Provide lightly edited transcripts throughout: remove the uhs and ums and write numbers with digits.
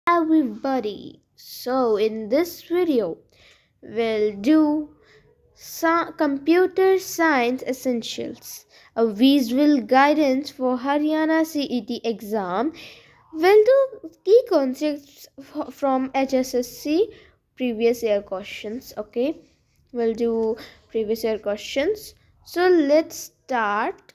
Everybody, so in this video we'll do computer science essentials, a visual guidance for haryana CET exam. We'll do key concepts from hssc previous year questions. Okay, we'll do previous year questions, so let's start.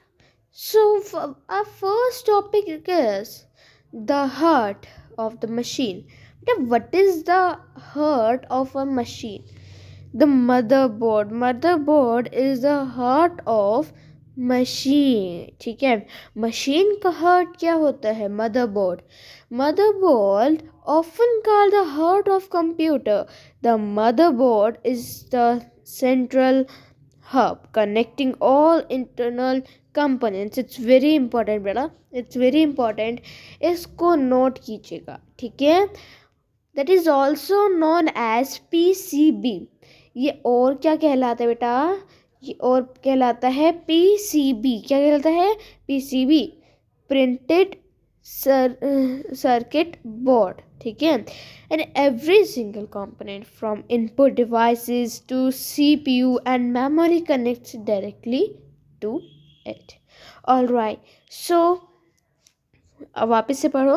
So our first topic is the heart of the machine. But what is the heart of a machine? The motherboard. Motherboard is the heart of machine. ठीक है, machine का heart क्या होता है? Motherboard. Motherboard often called the heart of computer. The motherboard is the central hub connecting all internal components. It's very important बेटा, it's very important, इसको note कीजिएगा. ठीक है, that is also known as PCB. ये और क्या कहलाता है बेटा? ये और कहलाता है PCB. क्या कहलाता है? PCB, printed circuit board. ठीक है, and every single component from input devices to CPU and memory connects directly to it. All right, so अब वापस से पढ़ो.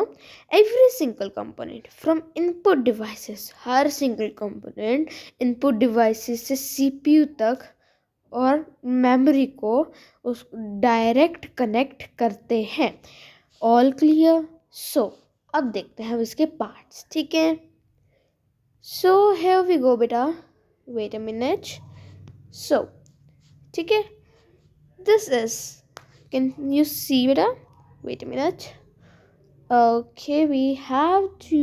Every single component from input devices, her single component input devices से CPU तक और memory को उस direct connect करते हैं. All clear? सो अब देखते हैं इसके पार्ट्स. ठीक है, सो हियर वी गो बेटा. Wait a minute. सो ठीक है, this is, can you see बेटा? Wait a minute. Okay, we have to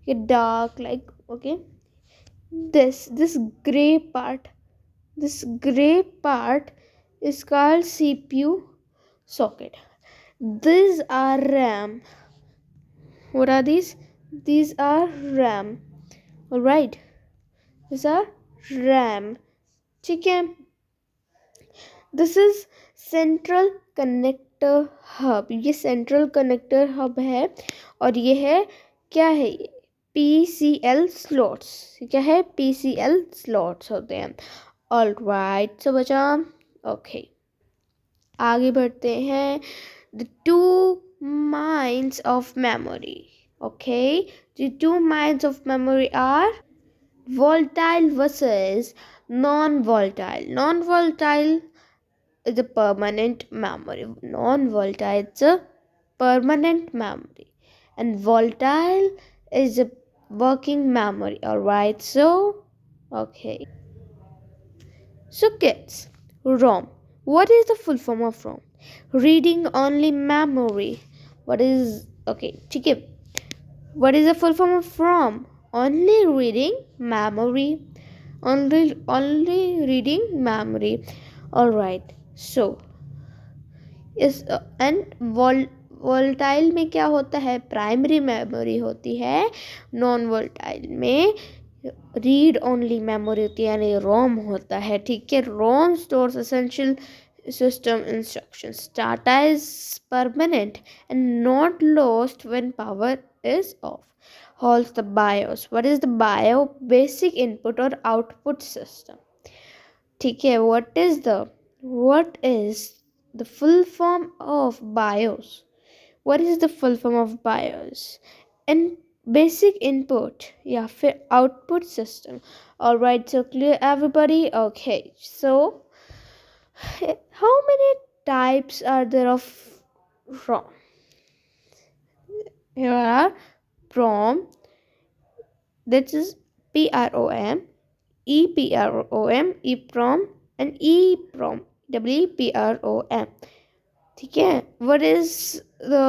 get dark, like, okay, this gray part, is called CPU socket. These are RAM. What are these are RAM. All right, these are RAM. ठीक है, this is central connector hub. ये central connector hub है और ये है, क्या है? PCL slots. क्या है? PCL स्लॉट्स होते हैं. ऑल राइट, सो बचा. ओके, आगे बढ़ते हैं. The two minds of memory. Okay, the two minds of memory are volatile versus non-volatile. Non-volatile is a permanent memory. Non-volatile is a permanent memory, and volatile is a working memory. All right, so okay, so kids, ROM. What is the full form of ROM? Reading only memory. What is, okay, ठीक है, what is the full form of ROM? Only reading memory. Only reading memory. All right, so इस and volatile में क्या होता है? Primary memory होती है. Non volatile में रीड ओनली मेमोरी होती है, यानी रोम होता है. ठीक है, ROM stores essential system instructions. Data is permanent and not lost when power is off. Holds the BIOS. What is the BIOS? Basic input or output system. ठीक है, what is the full form of BIOS? What is the full form of BIOS? And basic input या फिर output system. All right, so clear everybody? Okay, so how many types are there of ROM? Here are PROM, that is PROM, EPROM, EPROM, and EPROM, WPROM. ठीक है, what is the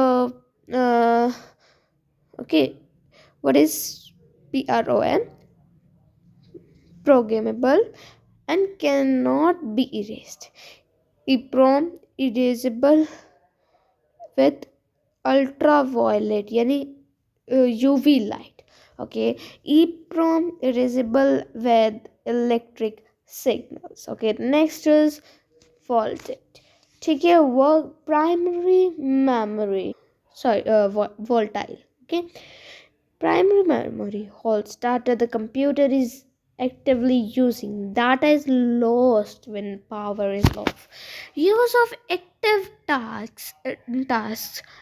okay, what is PROM? Programmable and cannot be erased. EPROM, erasable with ultraviolet, यानी UV light. Okay, EPROM, erasable with electric signals. Okay, next is voltage. ठीक है, work primary memory, sorry, volatile. Okay, Primary memory holds data the computer is actively using. Data is lost when power is off. Use of active tasks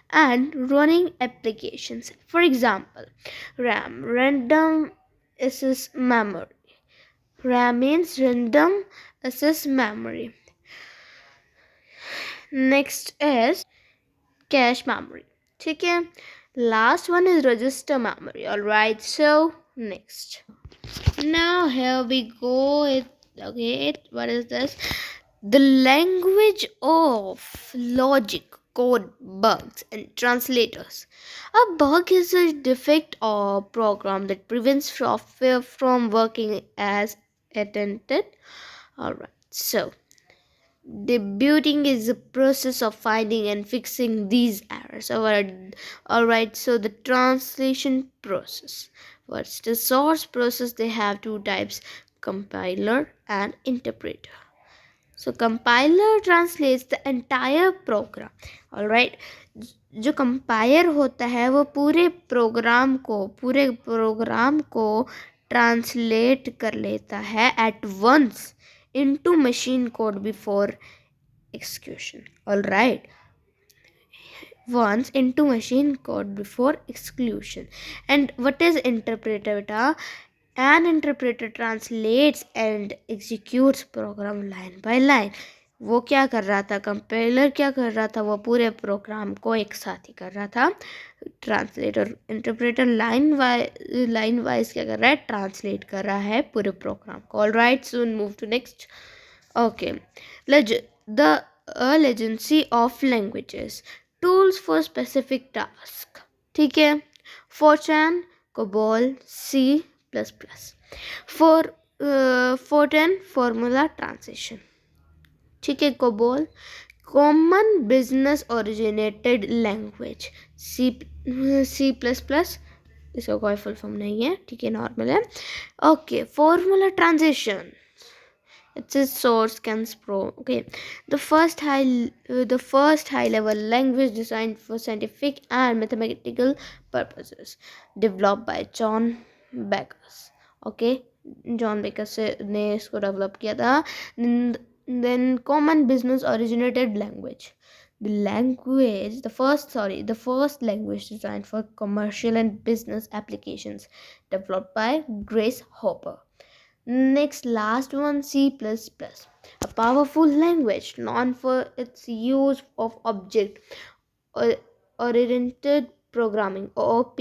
and running applications. For example, RAM, random access memory. RAM means random access memory. Next is cache memory. ठीक है. Last one is register memory. Alright, so next. Now here we go. What is this? The language of logic, code, bugs, and translators. A bug is a defect or program that prevents software from working as intended. Alright, so debugging is the process of finding and fixing these errors. Alright, so the translation process. What's the source process? They have two types, compiler and interpreter. So compiler translates the entire program. Alright, जो compiler होता है वो पूरे program को translate कर लेता है at once into machine code before execution. Alright, once into machine code before execution. And what is interpreter beta? An interpreter translates and executes program line by line. वो क्या कर रहा था, कंपाइलर क्या कर रहा था, वो पूरे प्रोग्राम को एक साथ ही कर रहा था. ट्रांसलेटर इंटरप्रेटर लाइन वाइज क्या कर रहा है, ट्रांसलेट कर रहा है पूरे प्रोग्राम को. Alright, soon move to next. Okay, the legacy of languages, tools for specific task. ठीक है, fortran, cobol, C++. Fortran formula transition. ठीक है, cobol common business originated language. C++ इसका कोई फुल फॉर्म नहीं है, ठीक है, नॉर्मल है. Okay, formula transition. It says source scans pro. Okay, the first high level language designed for scientific and mathematical purposes, developed by John Bakers. Okay, John Bakers ने इसको develop किया था. Then common business originated language. The first language designed for commercial and business applications, developed by Grace Hopper. Next, last one, C++, a powerful language known for its use of object oriented programming, OOP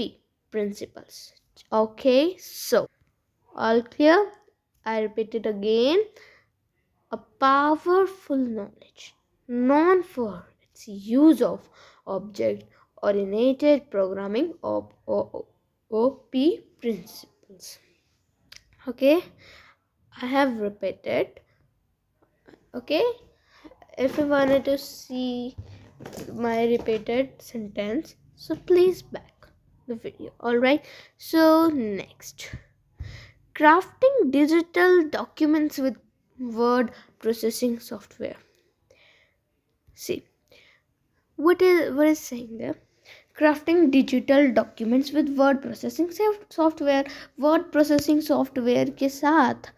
principles. Okay, so all clear? I repeat it again. A powerful knowledge known for its use of object oriented programming, OOP principles. Okay, I have repeated. Okay, if you wanted to see my repeated sentence, so please back the video. Alright, so next, crafting digital documents with word processing software. See, what is saying there? Crafting digital documents with word processing software. Word processing software के साथ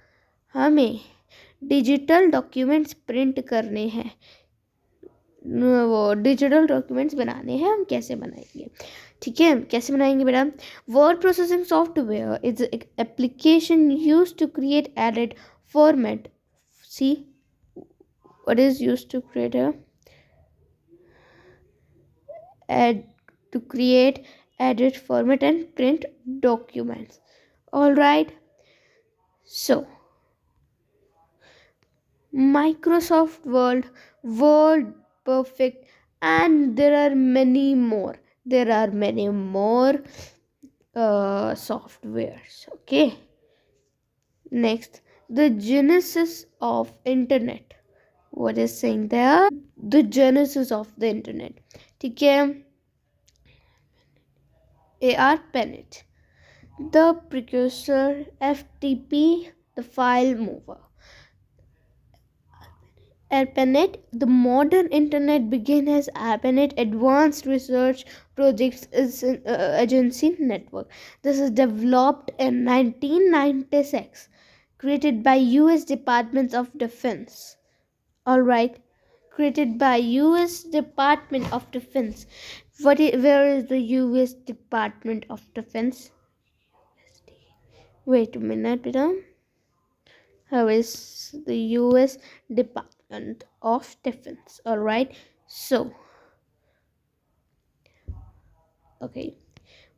हमें digital documents print करने हैं, वो digital documents बनाने हैं. हम कैसे बनाएंगे, ठीक है, कैसे बनाएंगे बेटा? Word processing software is application use to create edit format. See what is use to create to create, edit, format and print documents. All right, so Microsoft Word Perfect, and there are many more. Softwares. Okay, next, the genesis of internet. What is saying there? The genesis of the internet. ठीक है, A.R. Bennett, the precursor, FTP, the file mover. ARPANET, the modern internet began as ARPANET Advanced Research Projects Agency Network. This is developed in 1996, created by US Department of Defense. Alright, created by US Department of Defense. Where is the US Department of Defense? Wait a minute, beta. How is the US Department of Defense? Alright, so, okay.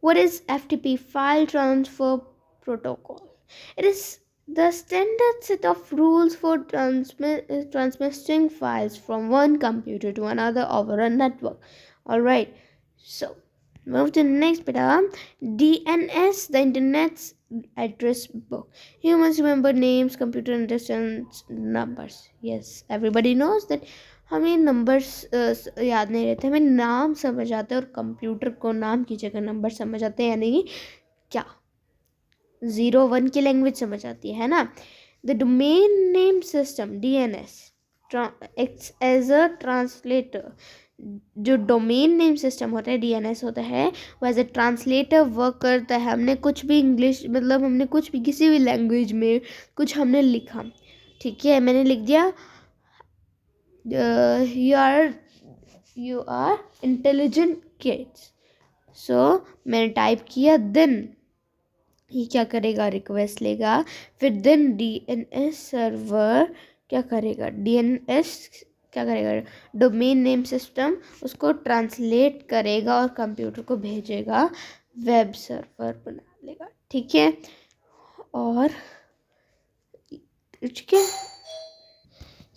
What is FTP, File Transfer Protocol? It is the standard set of rules for transmitting files from one computer to another over a network. Alright, so move to the next beta. DNS, the Internet's address book. Humans remember names, computer understands numbers. Yes, everybody knows that हमें numbers याद नहीं रहते, हमें नाम समझ आते हैं और कंप्यूटर को नाम की जगह नंबर समझ आते हैं, यानी क्या 0-1 की लैंग्वेज समझ आती है ना. The domain name system DNS acts as a translator. जो डोमेन नेम सिस्टम होता है DNS होता है वो एज अ ट्रांसलेटर वर्क करता है. हमने कुछ भी इंग्लिश मतलब हमने कुछ भी किसी भी लैंग्वेज में कुछ हमने लिखा, ठीक है, मैंने लिख दिया you are intelligent kids. So मैंने टाइप किया देन ये क्या करेगा, रिक्वेस्ट लेगा, फिर देन DNS सर्वर क्या करेगा, DNS क्या करेगा, डोमेन नेम सिस्टम उसको ट्रांसलेट करेगा और कंप्यूटर को भेजेगा, वेब सर्वर बना लेगा. ठीक है, और ठीक है.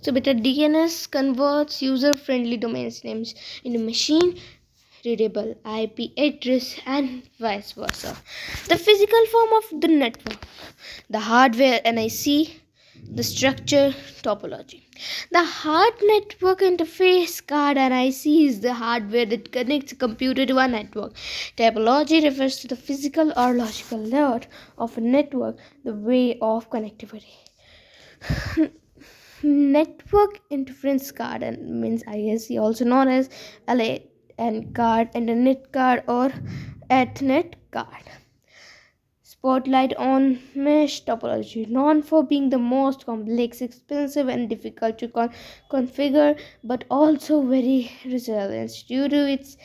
So beta DNS converts user-friendly domain names into machine-readable IP address and vice versa. The physical form of the network, the hardware NIC, the structure topology. The hard network interface card NIC is the hardware that connects a computer to a network. Topology refers to the physical or logical layout of a network, the way of connectivity. Network interference card means ISC, also known as LAN card, Internet card, or Ethernet card. Spotlight on mesh topology, known for being the most complex, expensive, and difficult to configure, but also very resilient due to its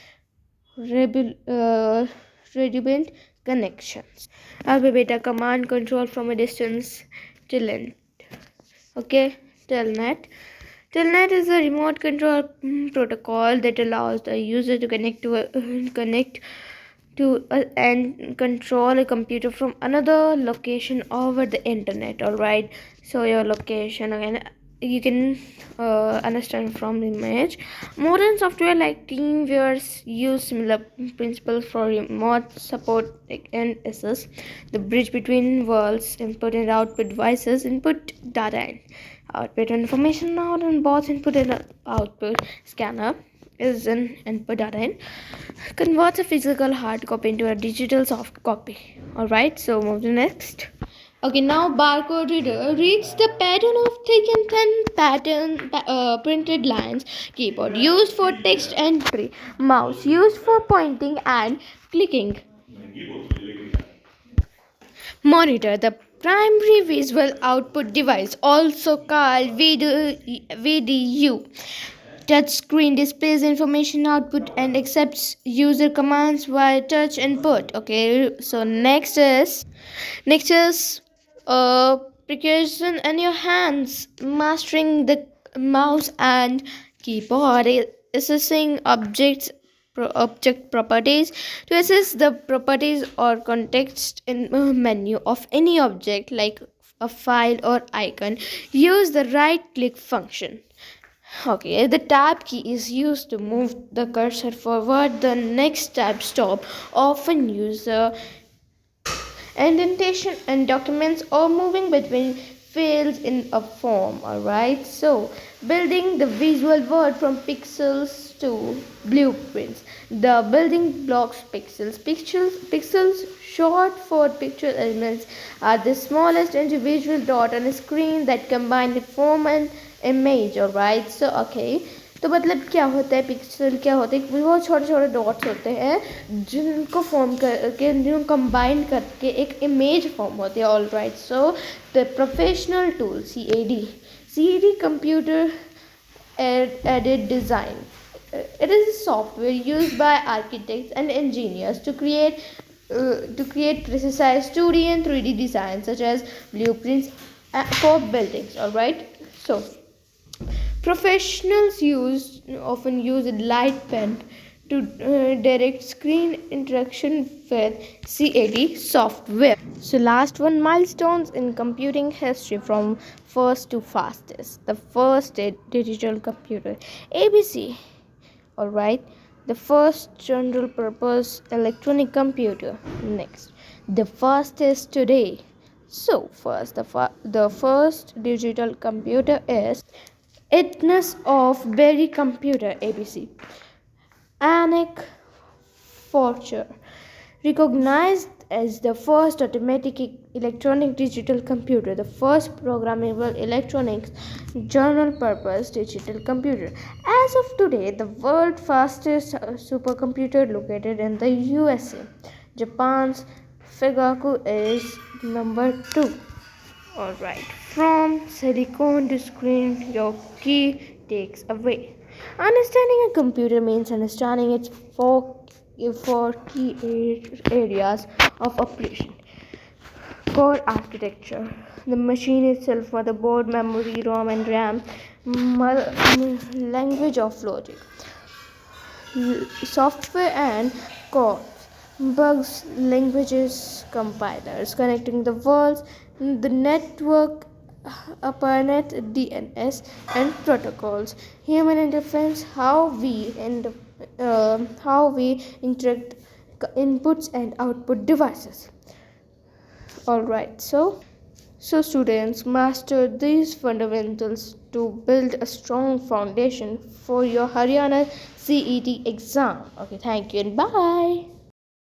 redundant connections. Abhi beta, command control from a distance. Telnet. Okay, Telnet. Telnet is a remote control protocol that allows the user to connect to and control a computer from another location over the internet. All right, so your location again you can understand from the image. Modern software like TeamViewer use similar principles for remote support and access. The bridge between worlds, input and output devices, input data and output information out, and both input and output scanner is an input data and converts a physical hard copy into a digital soft copy. Alright, so move to next. Okay, now barcode reader reads the pattern of thick and thin printed lines. Keyboard used for text entry. Mouse used for pointing and clicking. Monitor, the primary visual output device, also called VDU. Touch screen displays information output and accepts user commands via touch input. Okay, so next is precision in your hands, mastering the mouse and keyboard, assessing object properties. To assess the properties or context in a menu of any object like a file or icon, use the right click function. Okay, the tab key is used to move the cursor forward. The next tab stop often use the indentation and documents or moving between fields in a form. Alright, so building the visual world from pixels to blueprints. The building blocks pixels short for picture elements are the smallest individual dot on a screen that combine the form and image right so okay तो मतलब क्या होता है pixel क्या होता है वो छोटे छोटे डॉट्स होते हैं जिनको फॉर्म करके जिनको कंबाइन करके एक इमेज फॉर्म होती है all right so the professional tool C A D computer added design. It is a software used by architects and engineers to create precise 2D and 3D designs such as blueprints for buildings. All right. So professionals often use a light pen to direct screen interaction with C.E.T software. So last one milestones in computing history from first to fastest. The first digital computer ABC. All right. The first general purpose electronic computer. Next, the fastest today. So first, the first digital computer is Itness of Berry Computer ABC. Anik Forger, recognized as the first automatic electronic digital computer, the first programmable electronics general purpose digital computer. As of today, the world's fastest supercomputer located in the USA. Japan's Fugaku is number 2. Alright, from silicon to screen, your key takes away. Understanding a computer means understanding its four key areas of operation. Core architecture, the machine itself, motherboard, memory, ROM, and RAM, language of logic, software and code, bugs, languages, compilers, connecting the worlds, the network, ARPANET, DNS, and protocols, human interface, how we interact inputs and output devices. All right, so students master these fundamentals to build a strong foundation for your Haryana CET exam. Okay, thank you and bye.